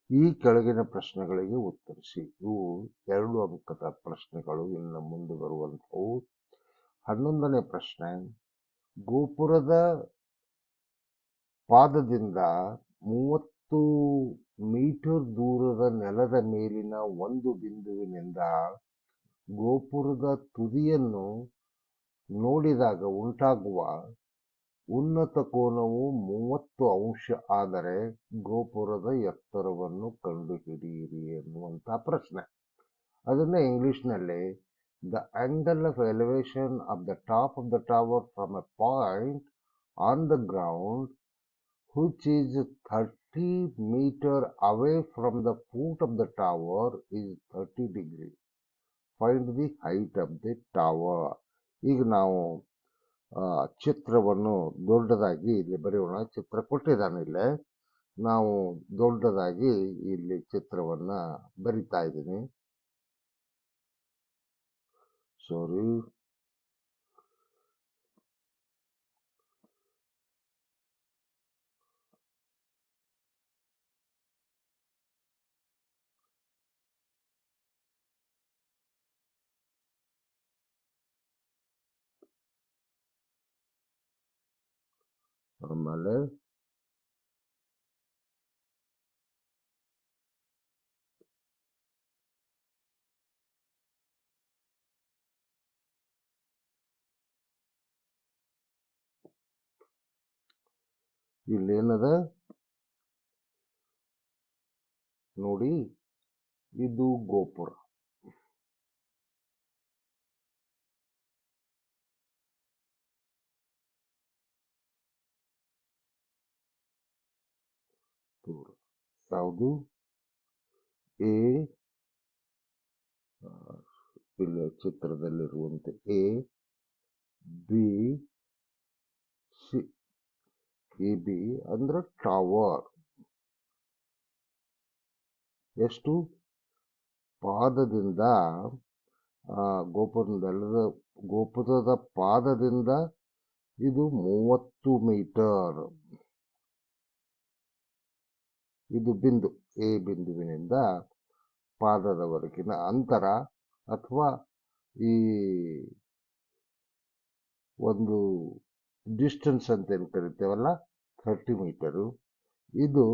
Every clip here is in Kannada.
ಈ ಕೆಳಗಿನ ಪ್ರಶ್ನೆಗಳಿಗೆ ಉತ್ತರಿಸಿ. ಇವು 2 ಅಂಕದ ಪ್ರಶ್ನೆಗಳು. ಇನ್ನು ಮುಂದೆ ಬರುವಂಥವು. 11ನೇ ಪ್ರಶ್ನೆ, ಗೋಪುರದ ಪಾದದಿಂದ 30 ಮೀಟರ್ ದೂರದ ನೆಲದ ಮೇಲಿನ ಒಂದು ಬಿಂದುವಿನಿಂದ ಗೋಪುರದ ತುದಿಯನ್ನು ನೋಡಿದಾಗ ಉಂಟಾಗುವ ಉನ್ನತ ಕೋನವು 30 ಅಂಶ ಆದರೆ ಗೋಪುರದ ಎತ್ತರವನ್ನು ಕಂಡುಹಿಡಿಯಿರಿ ಎನ್ನುವಂತಹ ಪ್ರಶ್ನೆ. ಅದನ್ನ ಇಂಗ್ಲಿಷ್ನಲ್ಲಿ the angle of elevation of the top of the tower from a point on the ground which is 30 meter away from the foot of the tower is 30 degree. Find the height of the tower. ಈಗ ನಾವು ಚಿತ್ರವನ್ನು ದೊಡ್ಡದಾಗಿ ಇಲ್ಲಿ ಬರೆಯೋಣ. ಚಿತ್ರ ಕೊಟ್ಟಿದ್ದಾನೆ ಇಲ್ಲೇ. ನಾವು ದೊಡ್ಡದಾಗಿ ಇಲ್ಲಿ ಚಿತ್ರವನ್ನ ಬರಿತಾ ಇದ್ದೀನಿ. ಸಾರಿ, ಆಮೇಲೆ ಇಲ್ಲೇನದ ನೋಡಿ, ಇದು ಗೋಪುರ. ಯಾವುದು? ಎ, ಇಲ್ಲಿ ಚಿತ್ರದಲ್ಲಿರುವಂತೆ A, B, C. A B ಅಂದ್ರೆ ಟವರ್. ಎಷ್ಟು? ಪಾದದಿಂದ ಗೋಪುರದ ಪಾದದಿಂದ ಇದು 30 ಮೀಟರ್. ಇದು ಬಿಂದು, ಎ ಬಿಂದುವಿನಿಂದ ಪಾದದವರೆಗಿನ ಅಂತರ, ಅಥವಾ ಈ ಒಂದು ಡಿಸ್ಟೆನ್ಸ್ ಅಂತ ಏನು ಕರಿತೇವಲ್ಲ, 30 ಮೀಟರು. ಇದು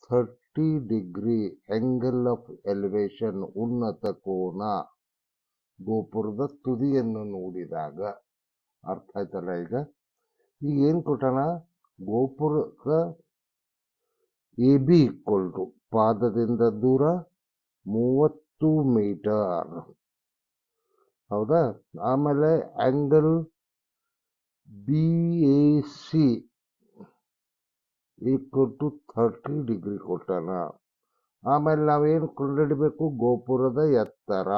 30 ಡಿಗ್ರಿ ಆಂಗಲ್ ಆಫ್ ಎಲಿವೇಶನ್, ಉನ್ನತ ಕೋನ, ಗೋಪುರದ ತುದಿಯನ್ನು ನೋಡಿದಾಗ. ಅರ್ಥ ಆಯ್ತಲ್ಲ? ಈಗ ಏನ್ ಕೊಟ್ಟಣ? ಗೋಪುರದ ಎ ಬಿ ಈಕ್ವಲ್ ಟು ಪಾದದಿಂದ ದೂರ 30 ಮೀಟರ್. ಹೌದಾ? ಆಮೇಲೆ angle B A C equal to 30 degree ಕೊಟ್ಟಣ. ಆಮೇಲೆ ನಾವೇನು ಕಂಡುಹಿಡಬೇಕು? ಗೋಪುರದ ಎತ್ತರ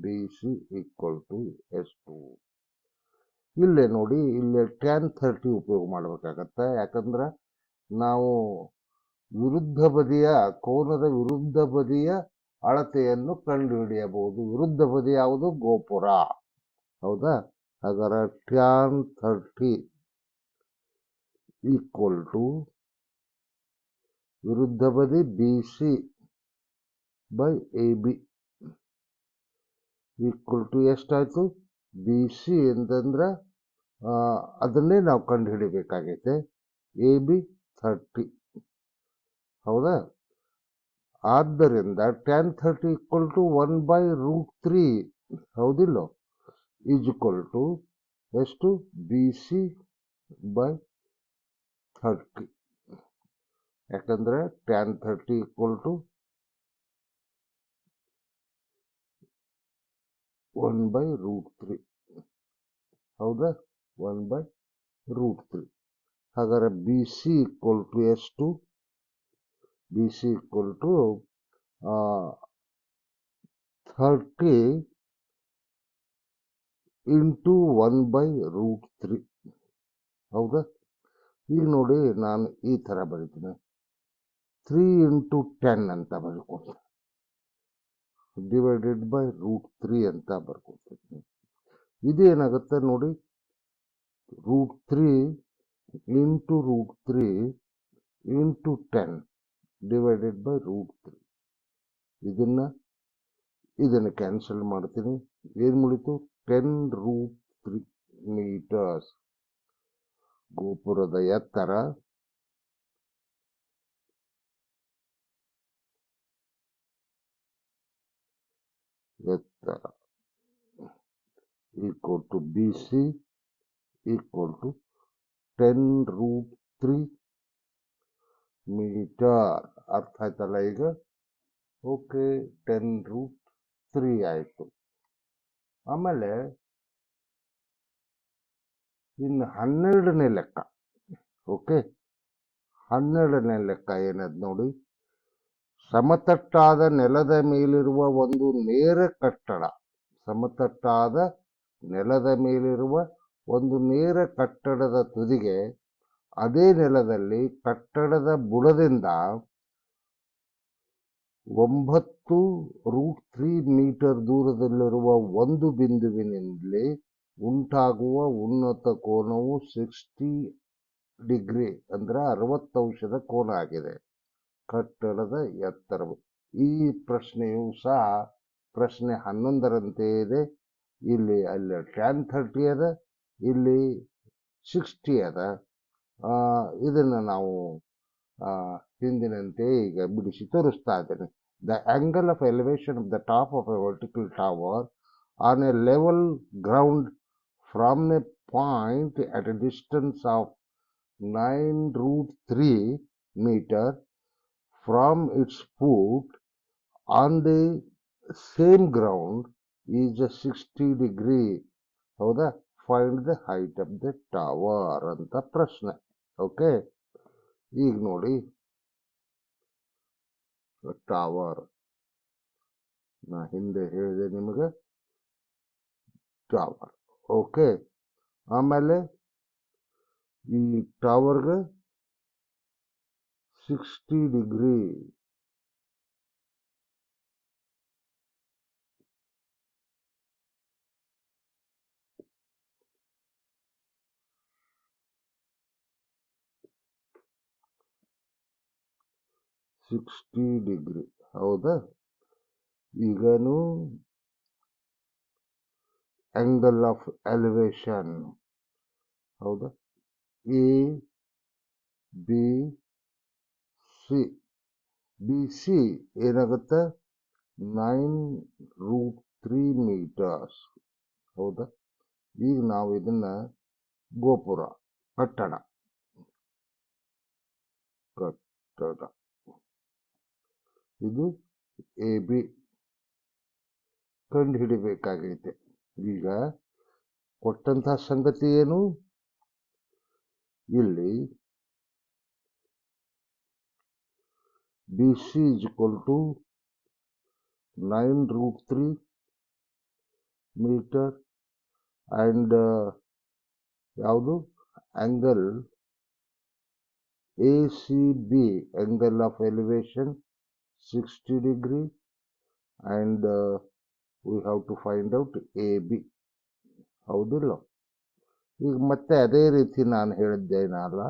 ಬಿ ಸಿ ಈಕ್ವಲ್ ಟು ಎಷ್ಟು. ಇಲ್ಲೇ ನೋಡಿ, ಇಲ್ಲೇ tan 30 ಉಪಯೋಗ ಮಾಡಬೇಕಾಗತ್ತೆ. ಯಾಕಂದ್ರೆ ನಾವು ವಿರುದ್ಧ ಬದಿಯ ಕೋನದ ವಿರುದ್ಧ ಬದಿಯ ಅಳತೆಯನ್ನು ಕಂಡುಹಿಡಿಯಬಹುದು. ವಿರುದ್ಧ ಬದಿ ಯಾವುದು? ಗೋಪುರ. ಹೌದಾ? ಹಾಗಾದ್ರೆ tan 30 ಈಕ್ವಲ್ ಟು ವಿರುದ್ಧ ಬದಿ B C by A B equal to ಎಷ್ಟಾಯ್ತು? ಬಿ ಸಿ ಅಂತಂದ್ರೆ ಅದನ್ನೇ ನಾವು ಕಂಡು ಹಿಡಿಬೇಕಾಗೈತೆ. A B 30. ಹೌದಾ? ಆದ್ದರಿಂದ tan 30 ಈಕ್ವಲ್ ಟು 1/√3. ಹೌದಿಲ್ಲೋ? ಈಸ್ ಈಕ್ವಲ್ ಟು ಎಷ್ಟು? B C by 30. ಯಾಕಂದ್ರೆ tan 30 ಈಕ್ವಲ್ ಟು 1/√3. ಹೌದಾ? 1/√3. ಹಾಗಾದ್ರೆ ಬಿ ಸಿ ಈಕ್ವಲ್ ಟು ಎಷ್ಟು? B C equal to 30 into 1/√3. ಹೌದಾ? ಈಗ ನೋಡಿ, ನಾನು ಈ ತರ ಬರೀತೀನಿ. 3 ಇಂಟು 10 ಅಂತ ಬರ್ಕೊತೀನಿ, ಡಿವೈಡೆಡ್ ಬೈ √3 ಅಂತ ಬರ್ಕೊತೀನಿ. ಇದೇನಾಗುತ್ತೆ ನೋಡಿ, √3 ಇಂಟು √3 ಇಂಟು 10 ಡಿವೈಡೆಡ್ ಬೈ √3. ಇದನ್ನ ಕ್ಯಾನ್ಸಲ್ ಮಾಡ್ತೀನಿ. ಏನು ಮುಳಿತು? 10√3 ಮೀಟರ್ಸ್. ಗೋಪುರದ ಎತ್ತರ equal to BC equal to 10√3 metre. ಅರ್ಥ ಆಯ್ತಲ್ಲ ಈಗ? ಓಕೆ, 10√3 ಆಯ್ತು. ಆಮೇಲೆ ಇನ್ನು 12ನೇ ಲೆಕ್ಕ. ಓಕೆ, 12ನೇ ಲೆಕ್ಕ ಏನದ್ ನೋಡಿ. ಸಮತಟ್ಟಾದ ನೆಲದ ಮೇಲಿರುವ ಒಂದು ನೇರ ಕಟ್ಟಡ. ಸಮತಟ್ಟಾದ ನೆಲದ ಮೇಲಿರುವ ಒಂದು ನೇರ ಕಟ್ಟಡದ ತುದಿಗೆ ಅದೇ ನೆಲದಲ್ಲಿ ಕಟ್ಟಡದ ಬುಡದಿಂದ 9√3 ಮೀಟರ್ ದೂರದಲ್ಲಿರುವ ಒಂದು ಬಿಂದುವಿನಲ್ಲಿ ಉಂಟಾಗುವ ಉನ್ನತ ಕೋನವು 60 ಡಿಗ್ರಿ ಅಂದ್ರೆ 60 ಅಂಶದ ಕೋನ ಆಗಿದೆ. ಕಟ್ಟಡದ ಎತ್ತರವು. ಈ ಪ್ರಶ್ನೆಯು ಸಹ ಪ್ರಶ್ನೆ 11ರಂತೆ ಇದೆ. ಇಲ್ಲಿ ಅಲ್ಲಿ tan 30 ಅದ, ಇಲ್ಲಿ 60 ಅದ. ಇದನ್ನ ನಾವು ಹಿಂದಿನಂತೆ ಈಗ ಬಿಡಿಸಿ ತೋರಿಸ್ತಾ ಇದ್ದೇನೆ. The angle of elevation of the top of a vertical tower on a level ground from a point at a distance of 9√3 metre from its foot on the same ground is a 60 degree. ಹೌದಾ? Find the height of the tower ಅಂತ ಪ್ರಶ್ನೆ. ಓಕೆ, ಈಗ ನೋಡಿ ಟವರ್ ನಾ ಹಿಂದೆ ಹೇಳಿದೆ ನಿಮಗೆ ಟವರ್. ಓಕೆ, ಆಮೇಲೆ ಈ ಟವರ್ಗೆ 60 ಡಿಗ್ರಿ ಹೌದಾ? ಈಗನು ಆಂಗಲ್ ಆಫ್ ಎಲಿವೇಶನ್ ಹೌದಾ? ಎ ಬಿ ಸಿ ಏನಾಗುತ್ತೆ? 9√3 ಮೀಟರ್ಸ್. ಹೌದಾ? ಈಗ ನಾವು ಇದನ್ನ ಗೋಪುರ ಕಟ್ಟಡ ಇದು ಎ ಬಿ ಕಂಡು ಹಿಡಿಬೇಕಾಗೈತೆ. ಈಗ ಕೊಟ್ಟಂತಹ ಸಂಗತಿ ಏನು? ಇಲ್ಲಿ BC is equal to 9√3 meter and ಯಾವುದು angle ACB angle of elevation 60 degree and we have to find out AB. ಹೌದಿಲ್ಲ? ಈಗ ಮತ್ತೆ ಅದೇ ರೀತಿ ನಾನು ಹೇಳಿದ್ದೇನಲ್ಲ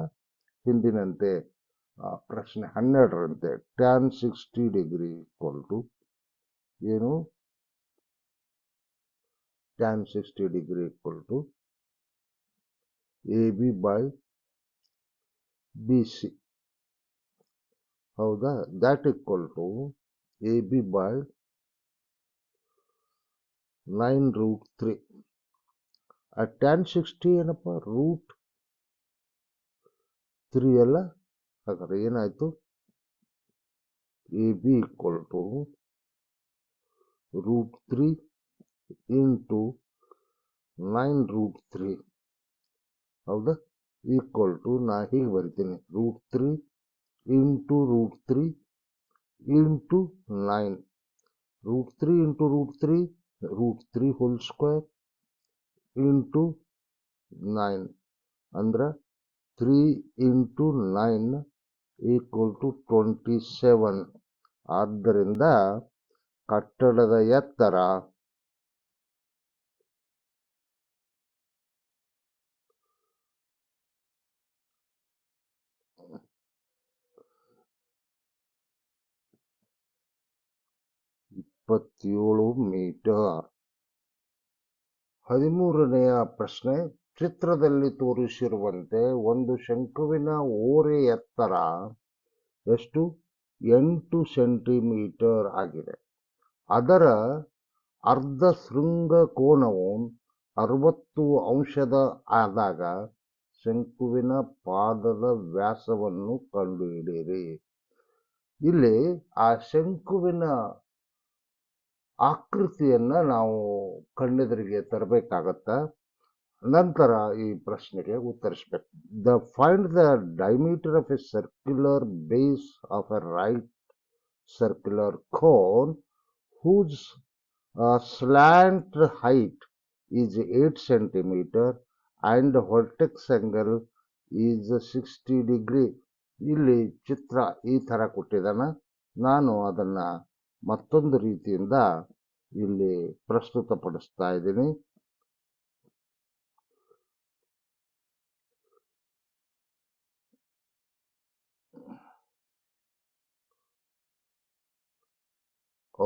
ಹಿಂದಿನಂತೆ ಪ್ರಶ್ನೆ 12ರಂತೆ tan 60 ಡಿಗ್ರಿ ಈಕ್ವಲ್ ಟು ಏನು? tan 60 degree equal to AB by BC. ಹೌದಾ? that equal to AB by 9√3. tan 60 ಏನಪ್ಪ? √3 ಅಲ್ಲ? ಹಾಗಾದ್ರೆ ಏನಾಯ್ತು? AB equal to √3 into 9√3. ಹೌದಾ? ಈಕ್ವಲ್ ಟು ನಾ ಹೀಗೆ ಬರಿತೀನಿ, √3 into √3 into 9. √3 into √3 √3 whole square into 9 ಅಂದ್ರೆ 3 into 9 equal to 27. ಆದ್ದರಿಂದ ಕಟ್ಟಡದ ಎತ್ತರ 27 ಮೀಟರ್. 13ನೆಯ ಪ್ರಶ್ನೆ, ಚಿತ್ರದಲ್ಲಿ ತೋರಿಸಿರುವಂತೆ ಒಂದು ಶಂಕುವಿನ ಓರೆ ಎತ್ತರ ಎಷ್ಟು? 8 ಸೆಂಟಿಮೀಟರ್ ಆಗಿದೆ. ಅದರ ಅರ್ಧ ಶೃಂಗ ಕೋನವು 60 ಅಂಶದ ಆದಾಗ ಶಂಕುವಿನ ಪಾದದ ವ್ಯಾಸವನ್ನು ಕಂಡುಹಿಡಿಯಿರಿ. ಇಲ್ಲಿ ಆ ಶಂಕುವಿನ ಆಕೃತಿಯನ್ನ ನಾವು ಕಣ್ಣೆದುರಿಗೆ ತರಬೇಕಾಗತ್ತ. ನಂತರ ಈ ಪ್ರಶ್ನೆಗೆ ಉತ್ತರಿಸಬೇಕು. Find the diameter of a circular base of a right circular cone whose slant height is 8 centimeter and vertex angle is 60 degree. ಇಲ್ಲಿ ಚಿತ್ರ ಈ ತರ ಕೊಟ್ಟಿದ್ದಾನ. ನಾನು ಅದನ್ನ ಮತ್ತೊಂದು ರೀತಿಯಿಂದ ಇಲ್ಲಿ ಪ್ರಸ್ತುತಪಡಿಸ್ತಾ ಇದ್ದೀನಿ.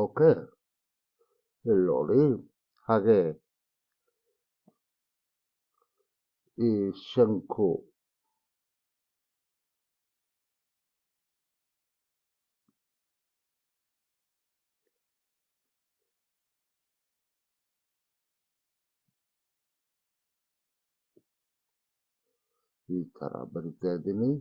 ಓಕೆ, ಇಲ್ಲಿ ನೋಡಿ. ಹಾಗೆ ಈ ಶಂಕು ಈ ತರ ಬರಿತಾ ಇದ್ದೀನಿ.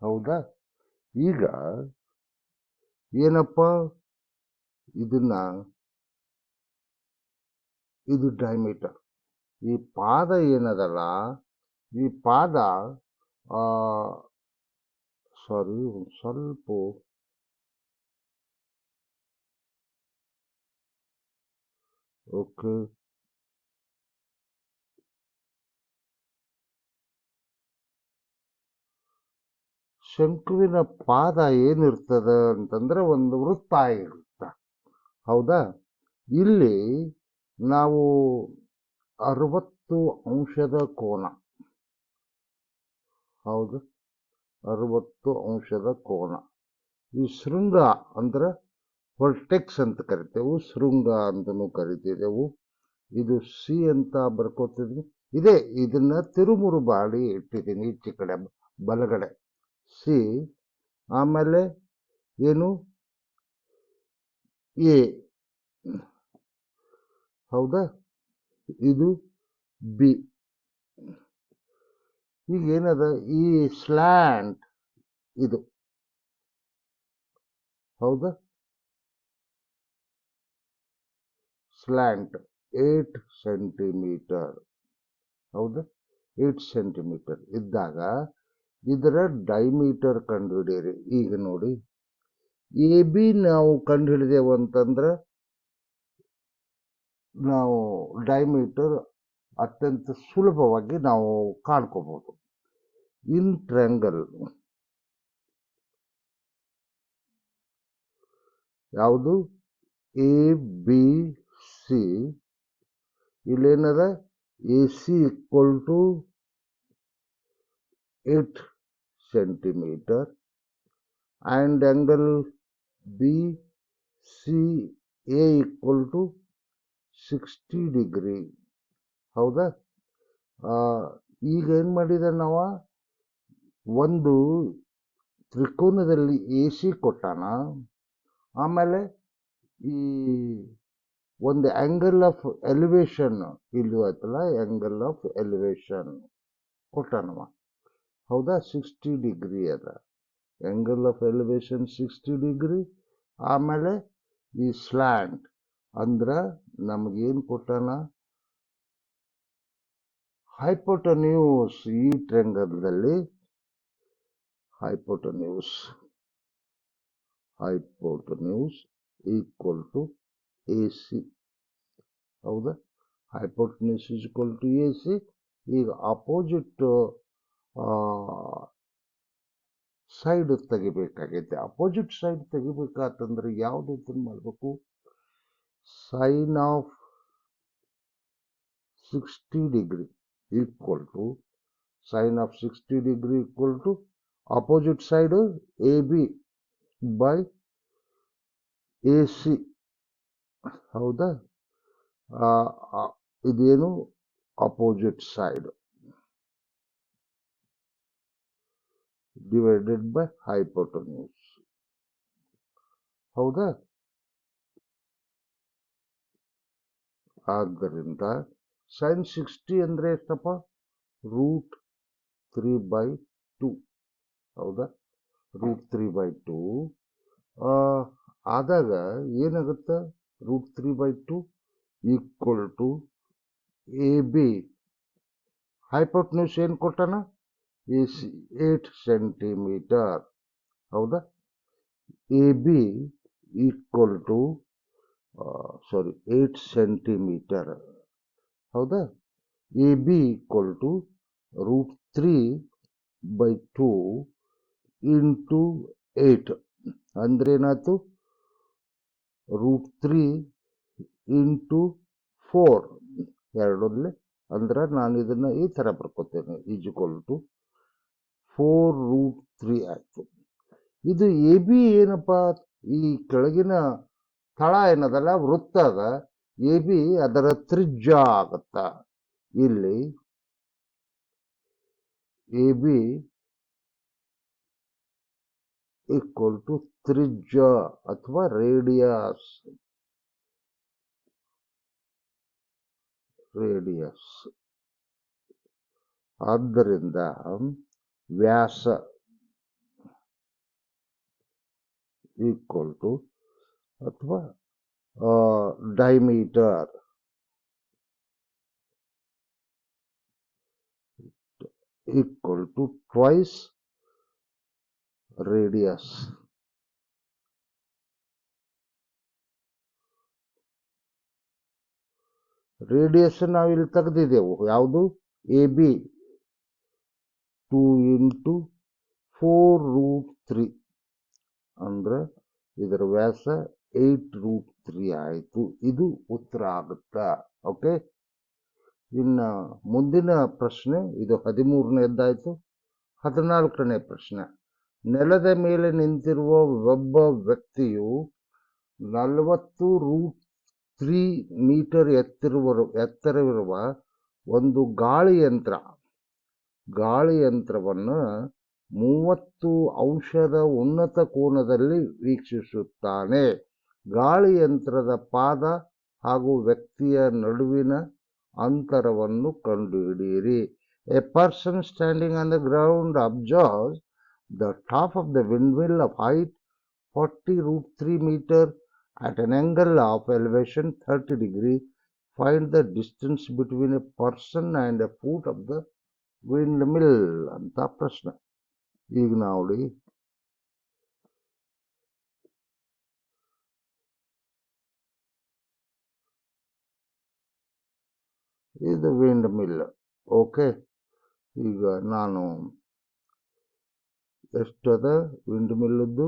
ಹೌದಾ? ಈಗ ಏನಪ್ಪ ಇದನ್ನ, ಇದು ಡೈಮೀಟರ್. ಈ ಪಾದ ಏನದಲ್ಲ, ಈ ಪಾದ ಸಾರಿ ಸ್ವಲ್ಪ ಓಕೆ, ಶಂಕುವಿನ ಪಾದ ಏನಿರ್ತದ ಅಂತಂದ್ರೆ ಒಂದು ವೃತ್ತ ಇರುತ್ತ. ಹೌದಾ? ಇಲ್ಲಿ ನಾವು 60 ಅಂಶದ ಕೋನ, ಹೌದು, 60 ಅಂಶದ ಕೋನ. ಈ ಶೃಂಗ ಅಂದ್ರೆ ವರ್ಟೆಕ್ಸ್ ಅಂತ ಕರಿತೇವೆ, ಶೃಂಗ ಅಂತನೂ ಕರಿತಿದ್ದೆವು. ಇದು ಸಿ ಅಂತ ಬರ್ಕೋತಿದ್ವಿ. ಇದೇ ಇದನ್ನ ತಿರುಮುರು ಮಾಡಿ ಇಟ್ಟಿದ್ದೀನಿ ಈಚೆ ಕಡೆ ಬಲಗಡೆ ಸಿ. ಆಮೇಲೆ ಏನು ಎ, ಹೌದಾ? ಇದು ಬಿ. ಈಗ ಏನದ, ಈ ಸ್ಲ್ಯಾಂಟ್ ಇದು, ಹೌದಾ? ಸ್ಲ್ಯಾಂಟ್ 8 ಸೆಂಟಿಮೀಟರ್, ಹೌದಾ? 8 ಸೆಂಟಿಮೀಟರ್ ಇದ್ದಾಗ ಇದರ ಡೈಮೀಟರ್ ಕಂಡುಹಿಡಿಯಿರಿ. ಈಗ ನೋಡಿ, ಎ ಬಿ ನಾವು ಕಂಡುಹಿಡಿದೆವು ಅಂತಂದ್ರೆ ನಾವು ಡೈಮೀಟರ್ ಅತ್ಯಂತ ಸುಲಭವಾಗಿ ನಾವು ಕಾಣ್ಕೋಬಹುದು. ಇನ್ ಟ್ರ್ಯಾಂಗಲ್ ಯಾವುದು? A B C. ಇಲ್ಲೇನದ, A C equal to 8 centimetre and angle BCA equal to 60 degree. ಹೌದಾ? ಈಗ ಏನ್ ಮಾಡಿದ ನಾವ, ಒಂದು ತ್ರಿಕೋನದಲ್ಲಿ ಎ ಸಿ ಕೊಟ್ಟಾನ, ಆಮೇಲೆ ಈ ಒಂದು ಆಂಗಲ್ ಆಫ್ ಎಲಿವೇಶನ್ ಇಲ್ಲಿ ಆಯ್ತಲ್ಲ, ಆಂಗಲ್ ಆಫ್ ಎಲಿವೇಶನ್ ಕೊಟ್ಟಾನವ. ಹೌದಾ? 60 ಡಿಗ್ರಿ ಅದ. Angle of elevation 60 degree. ಆಮೇಲೆ ಈ ಸ್ಲ್ಯಾಂಟ್ ಅಂದ್ರ ನಮಗೇನು ಕೊಟ್ಟಾನ, ಹೈಪೋಟನ್ಯೂಸ್. ಈ ಟ್ರ್ಯಾಂಗಲ್ದಲ್ಲಿ hypotenuse equal to A C. ಹೌದಾ? Hypotenuse equal to A C. ಈಗ ಅಪೋಸಿಟ್ ಸೈಡ್ ತೆಗಿಬೇಕಾಗೈತೆ. ಅಪೋಸಿಟ್ ಸೈಡ್ ತೆಗಿಬೇಕಾತಂದ್ರೆ ಯಾವ್ದು ಮಾಡಬೇಕು? Sine of 60 degree equal to sine of 60 degree equal to opposite side AB by AC. ಹೌದಾ? ಇದೇನು opposite side divided by hypotenuse. ಹೌದಾ? ಆದ್ದರಿಂದ sin 60 ಅಂದ್ರೆ ಎಷ್ಟಪ್ಪ? √3/2. ಹೌದಾ? √3/2 ಆದಾಗ ಏನಾಗುತ್ತೆ? √3/2 ಈಕ್ವಲ್ ಟು AB. ಹೈಪೋಟೆನ್ಯೂಸ್ ಏನು ಕೊಟ್ಟಾನ? 8 ಸೆಂಟಿಮೀಟರ್. ಹೌದಾ? AB equal to 8 centimetre. ಹೌದಾ? AB ಈಕ್ವಲ್ ಟು √3/2 ಇಂಟು 8 ಅಂದ್ರೆ ಏನಾಯ್ತು? √3 ಇಂಟು 4 ಎರಡೊಂದಲೇ. ಅಂದ್ರೆ ನಾನು ಇದನ್ನ ಈ ತರ ಬರ್ಕೋತೇನೆ, ಈಕ್ವಲ್ ಟು 4√3 ಆಯ್ತು. ಇದು ಎ ಬಿ ಏನಪ್ಪ? ಈ ಕೆಳಗಿನ ಸ್ಥಳ ಏನದಲ್ಲ, ವೃತ್ತ ಅದ, ಎ ಬಿ ಅದರ ತ್ರಿಜ್ಯ ಆಗತ್ತ. ಇಲ್ಲಿ ಎ ಬಿ ಈಕ್ವಲ್ ಟು ತ್ರಿಜ್ಯ ಅಥವಾ ರೇಡಿಯಸ್. ಆದ್ದರಿಂದ ವ್ಯಾಸ ಈಕ್ವಲ್ ಟು ಅಥವಾ diameter equal to twice radius. Radius ನಾವಿಲ್ಲಿ ತೆಗೆದಿದ್ದೆವು. ಯಾವುದು? ಎ ಬಿ 2 ಇಂಟು 4√3 ಅಂದ್ರೆ ಇದರ ವ್ಯಾಸ 8√3 ಆಯಿತು. ಇದು ಉತ್ತರ ಆಗುತ್ತಾ? ಓಕೆ. ಇನ್ನು ಮುಂದಿನ ಪ್ರಶ್ನೆ, ಇದು 13ನೇದ್ದಾಯ್ತು. 14ನೇ ಪ್ರಶ್ನೆ. ನೆಲದ ಮೇಲೆ ನಿಂತಿರುವ ಒಬ್ಬ ವ್ಯಕ್ತಿಯು 40√3 ಮೀಟರ್ ಎತ್ತರವಿರುವ ಒಂದು ಗಾಳಿಯಂತ್ರವನ್ನು 30 ಅಂಶದ ಉನ್ನತ ಕೋನದಲ್ಲಿ ವೀಕ್ಷಿಸುತ್ತಾನೆ. ಗಾಳಿಯಂತ್ರದ ಪಾದ ಹಾಗೂ ವ್ಯಕ್ತಿಯ ನಡುವಿನ ಅಂತರವನ್ನು ಕಂಡುಹಿಡಿಯಿರಿ. A person standing on the ground observes the top of the windmill of height 40√3 meter at an angle of elevation 30 degree. Find the distance between a person and a foot of the windmill ಅಂತ ಪ್ರಶ್ನೆ. ಈಗ ನೋಡಿ, ಇದು ವಿಂಡ್ ಮಿಲ್. ಓಕೆ. ಈಗ ನಾನು ಎಷ್ಟದ ವಿಂಡ್ ಮಿಲ್ಲದ್ದು?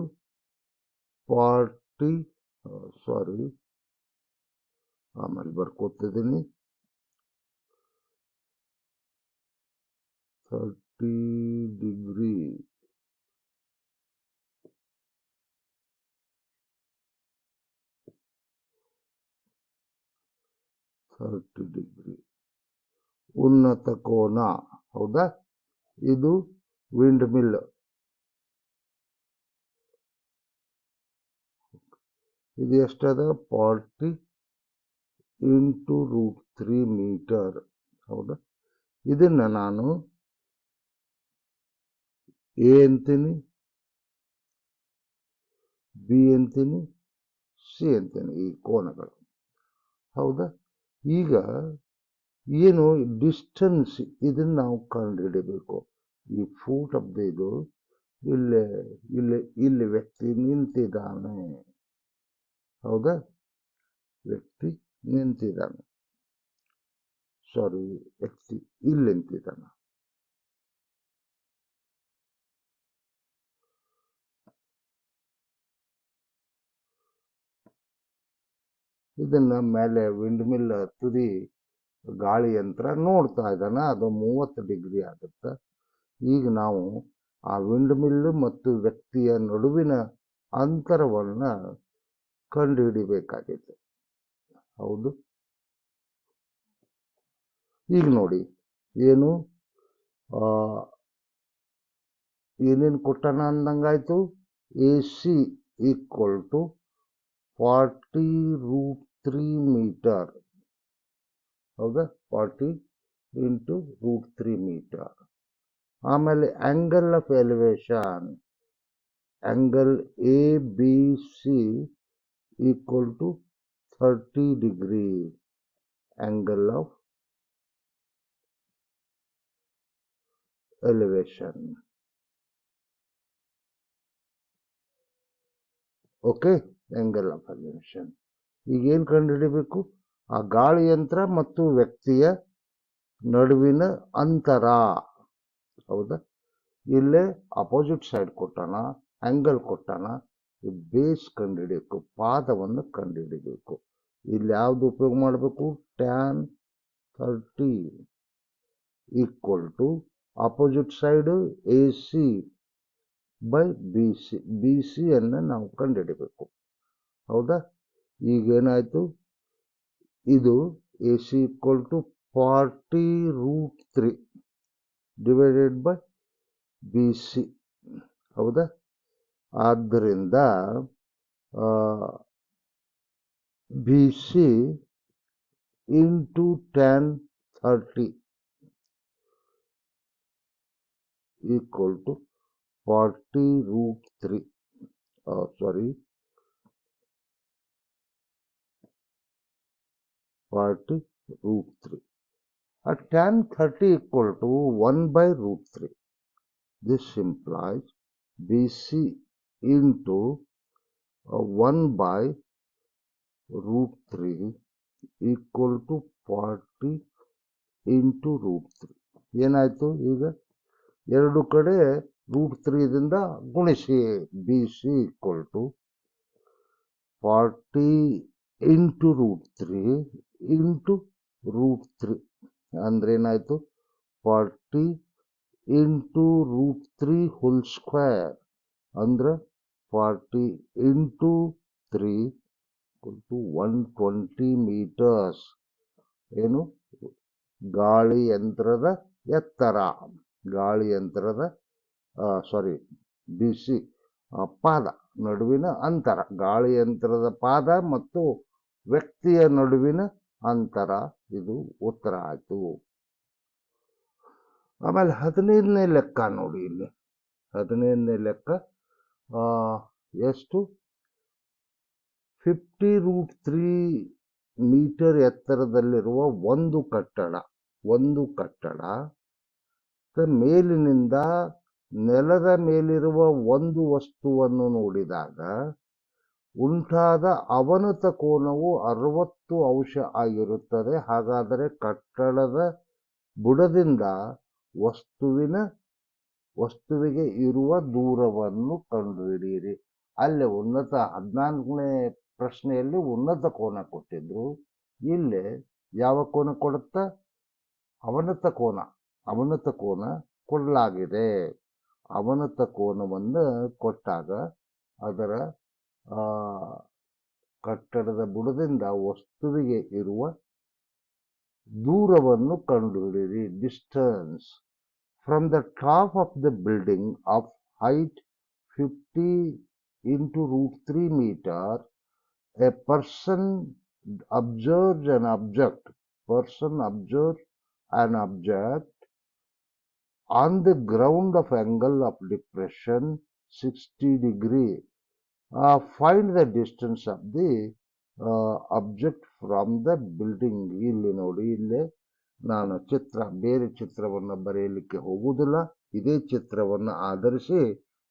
40, ಸಾರಿ ಆಮೇಲೆ ಬರ್ಕೋತಿದ್ದೀನಿ, 30 ಡಿಗ್ರಿ. ಉನ್ನತ ಕೋನ. ಹೌದಾ? ಇದು ವಿಂಡ್ ಮಿಲ್. ಇದು ಎಷ್ಟದ? 40 ಇಂಟು √3 ಮೀಟರ್. ಹೌದಾ? ಇದನ್ನ ನಾನು ಎ ಅಂತೀನಿ, ಬಿ ಅಂತೀನಿ, ಸಿ ಅಂತೀನಿ, ಈ ಕೋನಗಳು. ಹೌದಾ? ಈಗ ಏನು ಡಿಸ್ಟೆನ್ಸ್, ಇದನ್ನ ನಾವು ಕಂಡುಹಿಡಬೇಕು. ಈ ಫೂಟ್ ಆಫ್ ಇದು ಇಲ್ಲಿ ವ್ಯಕ್ತಿ ನಿಂತಿದ್ದಾನೆ. ಹೌದಾ? ವ್ಯಕ್ತಿ ನಿಂತಿದ್ದಾನೆ. ಸಾರಿ, ವ್ಯಕ್ತಿ ಇಲ್ಲಿ ನಿಂತಿದ್ದಾನೆ. ಇದನ್ನ ಮೇಲೆ ವಿಂಡ್ ಮಿಲ್ ತುದಿ ಗಾಳಿ ಯಂತ್ರ ನೋಡ್ತಾ ಇದ್ದಾನೆ. ಅದು 30 ಡಿಗ್ರಿ ಆಗುತ್ತೆ. ಈಗ ನಾವು ಆ ವಿಂಡ್ ಮಿಲ್ ಮತ್ತು ವ್ಯಕ್ತಿಯ ನಡುವಿನ ಅಂತರವನ್ನ ಕಂಡುಹಿಡಿಬೇಕಾಗಿದೆ. ಹೌದು, ಈಗ ನೋಡಿ ಏನು ಏನೇನು ಕೊಟ್ಟಣ ಅಂದಂಗಾಯ್ತು. AC equal to 40√3 metre. ಹೌದಾ, 40 ಇಂಟು √3 ಮೀಟರ್. ಆಮೇಲೆ angle of elevation, angle ABC equal to 30 degree. Angle of elevation. Okay, angle of elevation. ಈಗ ಏನು ಕಂಡುಹಿಡಿಬೇಕು? ಆ ಗಾಳಿ ಯಂತ್ರ ಮತ್ತು ವ್ಯಕ್ತಿಯ ನಡುವಿನ ಅಂತರ. ಹೌದಾ, ಇಲ್ಲೇ ಅಪೋಸಿಟ್ ಸೈಡ್ ಕೊಟ್ಟಾನ, ಆಂಗಲ್ ಕೊಟ್ಟಾನ. ಬೇಸ್ ಕಂಡುಹಿಡಿಯಬೇಕು, ಪಾದವನ್ನು ಕಂಡುಹಿಡಿಬೇಕು. ಇಲ್ಲಿ ಯಾವ್ದು ಉಪಯೋಗ ಮಾಡಬೇಕು? tan 30 equal to opposite side AC by BC. BC ಅನ್ನು ನಾವು ಕಂಡುಹಿಡಿಬೇಕು. ಹೌದಾ, ಈಗೇನಾಯ್ತು? ಇದು AC equal to 40√3 divided by BC. ಹೌದಾ, ಆದ್ದರಿಂದ BC into tan 30 equal to 40√3. Sorry, 40√3. tan 30 equal to 1/√3. This implies BC into 1/√3 equal to 40 into √3. ಏನಾಯ್ತು? ಈಗ ಎರಡು ಕಡೆ √3 ದಿಂದ ಗುಣಿಸಿ. BC equal to 40 into √3 into √3 ಅಂದ್ರೆ ಏನಾಯ್ತು? 40 into √3 ಹೋಲ್ ಸ್ಕ್ವೇರ್ ಅಂದ್ರೆ 40 into 3 120 ಮೀಟರ್ಸ್. ಏನು? ಗಾಳಿ ಯಂತ್ರದ ಎತ್ತರ. ಗಾಳಿ ಯಂತ್ರದ BC ಪಾದ ನಡುವಿನ ಅಂತರ. ಗಾಳಿ ಯಂತ್ರದ ಪಾದ ಮತ್ತು ವ್ಯಕ್ತಿಯ ನಡುವಿನ ಅಂತರ. ಇದು ಉತ್ತರ ಆಯ್ತು. ಆಮೇಲೆ 15ನೇ ಲೆಕ್ಕ ನೋಡಿ. ಇಲ್ಲಿ 15ನೇ ಲೆಕ್ಕ ಎಷ್ಟು? 50√3 ಮೀಟರ್ ಎತ್ತರದಲ್ಲಿರುವ ಒಂದು ಕಟ್ಟಡ ಮೇಲಿನಿಂದ ನೆಲದ ಮೇಲಿರುವ ಒಂದು ವಸ್ತುವನ್ನು ನೋಡಿದಾಗ ಉಂಟಾದ ಅವನತ ಕೋನವು 60 ಅಂಶ ಆಗಿರುತ್ತದೆ. ಹಾಗಾದರೆ ಕಟ್ಟಡದ ಬುಡದಿಂದ ವಸ್ತುವಿಗೆ ಇರುವ ದೂರವನ್ನು ಕಂಡುಹಿಡಿಯಿರಿ. ಅಲ್ಲೇ 14ನೇ ಪ್ರಶ್ನೆಯಲ್ಲಿ ಉನ್ನತ ಕೋನ ಕೊಟ್ಟಿದ್ರು. ಇಲ್ಲೇ ಯಾವ ಕೋನ ಕೊಡುತ್ತಾ? ಅವನತ ಕೋನ ಕೊಡಲಾಗಿದೆ. ಅವನತ ಕೋನವನ್ನು ಕೊಟ್ಟಾಗ ಅದರ ಕಟ್ಟಡದ ಬುಡದಿಂದ ವಸ್ತುವಿಗೆ ಇರುವ ದೂರವನ್ನು ಕಂಡುಹಿಡಿಯಿರಿ. Distance from the top of the building of height 50 into √3 meter. A person observes an object on the ground of angle of depression 60 degree. Find the distance of the object from the building. ಇಲ್ಲಿ ನೋಡಿ, ಇಲ್ಲೇ ನಾನು ಬೇರೆ ಚಿತ್ರವನ್ನು ಬರೆಯಲಿಕ್ಕೆ ಹೋಗುವುದಿಲ್ಲ. ಇದೇ ಚಿತ್ರವನ್ನು ಆಧರಿಸಿ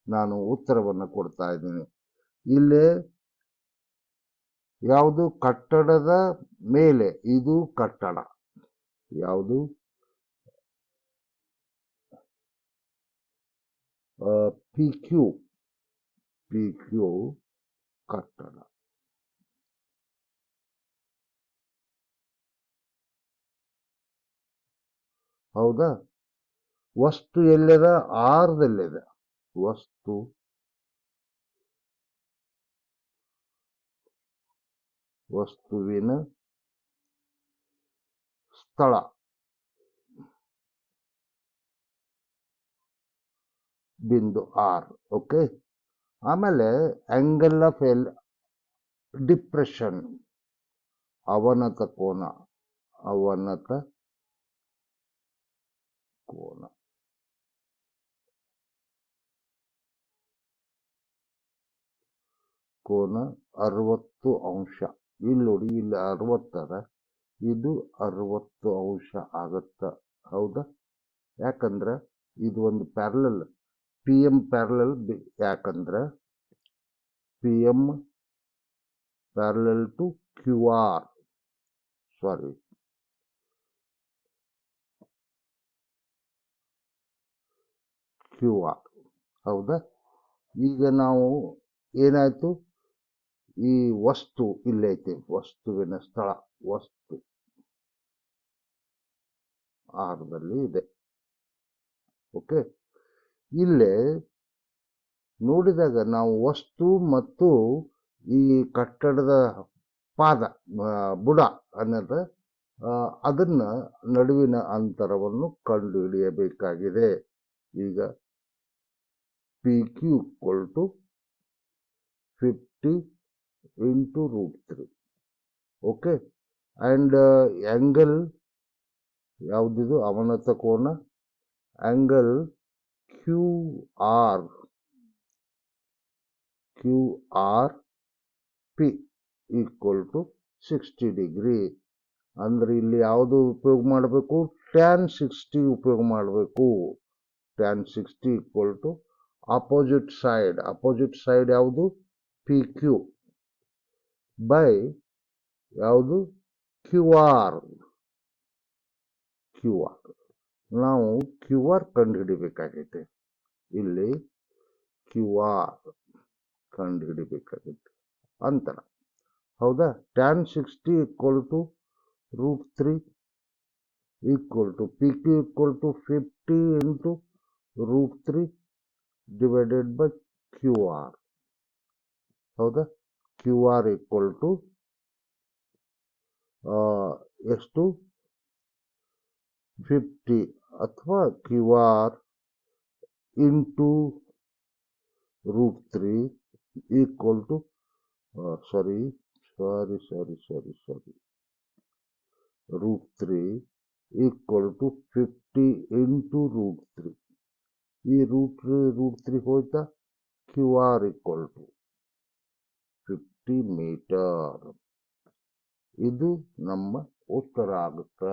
ನಾನು ಉತ್ತರವನ್ನು ಕೊಡ್ತಾ ಇದ್ದೀನಿ. ಇಲ್ಲೇ ಯಾವುದು? ಕಟ್ಟಡದ ಮೇಲೆ. ಇದು ಕಟ್ಟಡ. ಯಾವುದು? PQ ಕಟ್ಟಡ. ಹೌದಾ? ವಸ್ತು ಎಲ್ಲದ? ಆರ್ದಲ್ಲಿದೆ. ವಸ್ತುವಿನ ಸ್ಥಳ ಬಿಂದು ಆರ್. ಓಕೆ. ಆಮೇಲೆ ಆಂಗಲ್ ಆಫ್ ಡಿಪ್ರೆಷನ್, ಅವನತ ಕೋನ. ಅವನತ ಕೋನ ಕೋನ 60 ಅಂಶ. ಇಲ್ಲಿ ನೋಡಿ, ಇಲ್ಲಿ 60 ಇದು 60 ಅಂಶ ಆಗತ್ತ. ಹೌದಾ? ಯಾಕಂದ್ರೆ ಇದು ಒಂದು ಪ್ಯಾರಲಲ್, ಪಿ ಎಂ ಪ್ಯಾರಲಲ್. ಯಾಕಂದ್ರೆ P M parallel to Q R. Sorry, Q R. ಹೌದಾ? ಈಗ ನಾವು ಏನಾಯ್ತು, ಈ ವಸ್ತು ಇಲ್ಲೈತೆ, ವಸ್ತುವಿನ ಸ್ಥಳ, ವಸ್ತು ಆರದಲ್ಲಿ ಇದೆ. ಓಕೆ. ಇಲ್ಲೇ ನೋಡಿದಾಗ ನಾವು ವಸ್ತು ಮತ್ತು ಈ ಕಟ್ಟಡದ ಪಾದ, ಬುಡ ಅನ್ನೋದು, ಅದನ್ನ ನಡುವಿನ ಅಂತರವನ್ನು ಕಂಡುಹಿಡಿಯಬೇಕಾಗಿದೆ. ಈಗ P Q equal to 50 into √3. Okay. And angle ಯಾವುದಿದು? ಅವನತ ಕೋನ. Angle Q R P equal to 60 degree. ಅಂದ್ರೆ ಇಲ್ಲಿ ಯಾವುದು ಉಪಯೋಗ ಮಾಡಬೇಕು? ಟ್ಯಾನ್ 60 ಉಪಯೋಗ ಮಾಡಬೇಕು. Tan 60 equal to opposite side ಯಾವುದು? ಪಿ ಕ್ಯೂ ಬೈ ಯಾವುದು? Q R. ನಾವು ಕ್ಯೂ ಆರ್ ಕಂಡುಹಿಡಿಬೇಕಾಗೈತೆ. ಇಲ್ಲಿ ಕ್ಯೂ ಆರ್ ಕಂಡುಹಿಡಿಬೇಕಾಗೈತೆ, ಅಂತರ. ಹೌದಾ? Tan 60 equal to √3 equal to P Q equal to 50 into √3 divided by Q R. ಹೌದಾ? ಕ್ಯೂ ಆರ್ ಈಕ್ವಲ್ ಟು ಎಷ್ಟು? 50 ಅಥವಾ Q R into √3 equal to sorry √3 equal to 50 into √3. ಈ √3 ಹೋಯ್ತಾ? Q R equal to 50 metre. ಇದು ನಮ್ಮ ಉತ್ತರ ಆಗುತ್ತ.